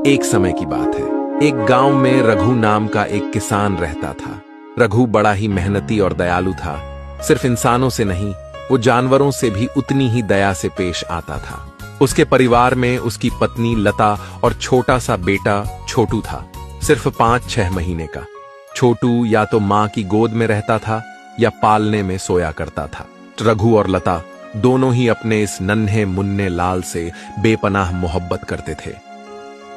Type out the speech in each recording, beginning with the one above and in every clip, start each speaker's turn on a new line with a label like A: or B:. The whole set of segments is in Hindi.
A: एक समय की बात है। एक गांव में रघु नाम का एक किसान रहता था। रघु बड़ा ही मेहनती और दयालु था। सिर्फ इंसानों से नहीं, वो जानवरों से भी उतनी ही दया से पेश आता था। उसके परिवार में उसकी पत्नी लता और छोटा सा बेटा छोटू था, सिर्फ 5-6 महीने का। छोटू या तो माँ की गोद में रहता था या पालने में सोया करता था। रघु और लता दोनों ही अपने इस नन्हे मुन्ने लाल से बेपनाह मोहब्बत करते थे।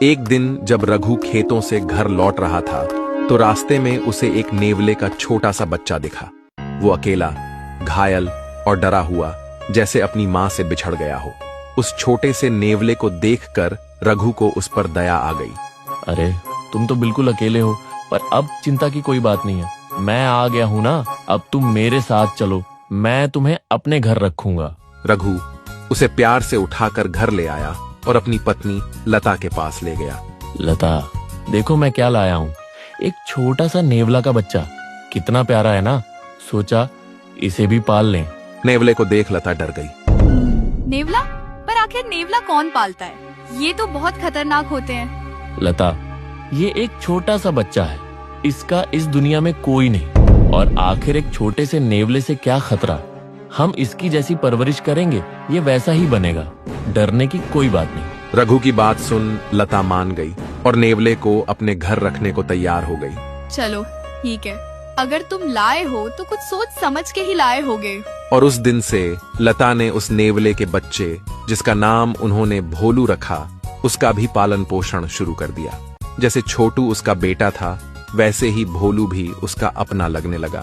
A: एक दिन जब रघु खेतों से घर लौट रहा था तो रास्ते में उसे एक नेवले का छोटा सा बच्चा दिखा। वो अकेला, घायल और डरा हुआ जैसे अपनी मां से बिछड़ गया हो। उस छोटे से नेवले को देखकर रघु को उस पर दया आ गई।
B: अरे तुम तो बिल्कुल अकेले हो, पर अब चिंता की कोई बात नहीं है। मैं आ गया हूँ ना, अब तुम मेरे साथ चलो, मैं तुम्हें अपने घर रखूंगा।
A: रघु उसे प्यार से उठाकर घर ले आया और अपनी पत्नी लता के पास ले गया।
B: लता, देखो मैं क्या लाया हूँ। एक छोटा सा नेवला का बच्चा, कितना प्यारा है ना। सोचा इसे भी पाल लें।
A: नेवले को देख लता डर गई।
C: नेवला? पर आखिर नेवला कौन पालता है? ये तो बहुत खतरनाक होते हैं।
B: लता, ये एक छोटा सा बच्चा है, इसका इस दुनिया में कोई नहीं। और आखिर एक छोटे से नेवले से क्या खतरा। हम इसकी जैसी परवरिश करेंगे, ये वैसा ही बनेगा। डरने की कोई बात नहीं।
A: रघु की बात सुन लता मान गई और नेवले को अपने घर रखने को तैयार हो गई।
C: चलो ठीक है, अगर तुम लाए हो तो कुछ सोच समझ के ही लाए होगे।
A: और उस दिन से लता ने उस नेवले के बच्चे, जिसका नाम उन्होंने भोलू रखा, उसका भी पालन पोषण शुरू कर दिया। जैसे छोटू उसका बेटा था, वैसे ही भोलू भी उसका अपना लगने लगा।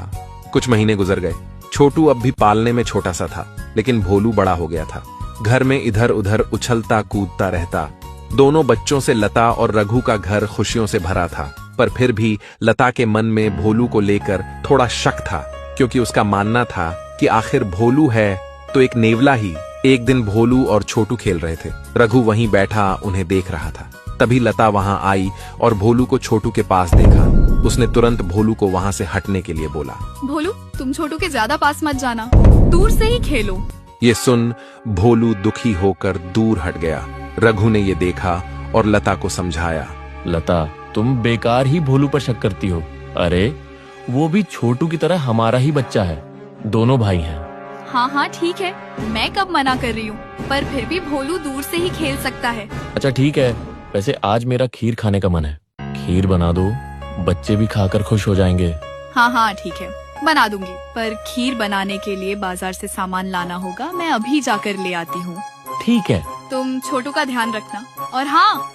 A: कुछ महीने गुजर गए। छोटू अब भी पालने में छोटा सा था, लेकिन भोलू बड़ा हो गया था। घर में इधर उधर उछलता कूदता रहता। दोनों बच्चों से लता और रघु का घर खुशियों से भरा था, पर फिर भी लता के मन में भोलू को लेकर थोड़ा शक था, क्योंकि उसका मानना था कि आखिर भोलू है तो एक नेवला ही। एक दिन भोलू और छोटू खेल रहे थे। रघु वहीं बैठा उन्हें देख रहा था। तभी लता वहां आई और भोलू को छोटू के पास देखा। उसने तुरंत भोलू को वहां से हटने के लिए बोला।
C: भोलू, तुम छोटू के ज्यादा पास मत जाना, दूर से ही खेलो।
A: ये सुन भोलू दुखी होकर दूर हट गया। रघु ने ये देखा और लता को समझाया।
B: लता, तुम बेकार ही भोलू पर शक करती हो। अरे वो भी छोटू की तरह हमारा ही बच्चा है, दोनों भाई हैं।
C: हाँ हाँ ठीक है, मैं कब मना कर रही हूँ, पर फिर भी भोलू दूर से ही खेल सकता है।
B: अच्छा ठीक है, वैसे आज मेरा खीर खाने का मन है, खीर बना दो, बच्चे भी खाकर खुश हो जाएंगे।
C: हाँ हाँ ठीक है, बना दूंगी, पर खीर बनाने के लिए बाजार से सामान लाना होगा। मैं अभी जाकर ले आती हूँ।
B: ठीक है।
C: तुम छोटू का ध्यान रखना, और हाँ